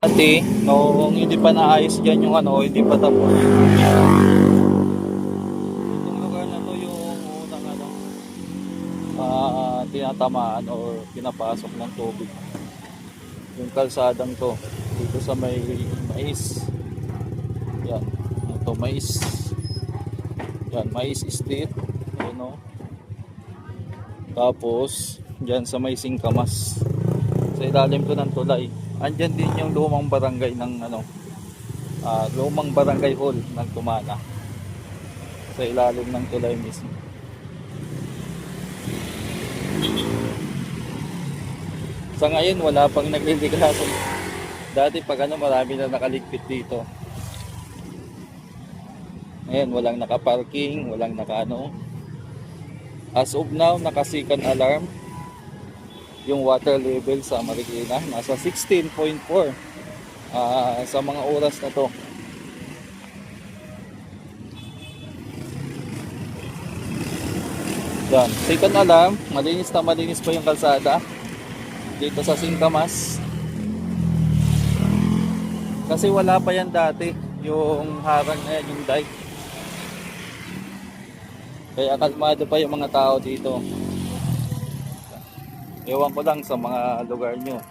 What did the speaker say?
Dati, noong hindi pa naayos dyan yung ano, hindi pa tapos. Itong lugar na to yung unang ano, tinatamaan or pinapasok ng tubig. Yung kalsadang to, dito sa may mais. Yan, ito mais. Yan, mais street. Ayan o. Tapos, dyan sa may Singkamas. Sa ilalim ko ng tulay. Andyan din yung lumang barangay ng ano, lumang barangay hall ng Tumana. Sa ilalim ng tulay mismo. Sa ngayon wala pang nagliligason. Dati pag ano marami na nakaligpit dito. Ngayon walang nakaparking, walang nakaano. As of now nakasikan alarm. Yung water level sa Marikina nasa 16.4 sa mga oras na to. Yan, second alarm, malinis na malinis pa yung kalsada dito sa Singkamas. Kasi wala pa yan dati, yung harang na yan, yung dike. Kaya kalmado pa yung mga tao dito. Ewan ko lang sa mga lugar nyo.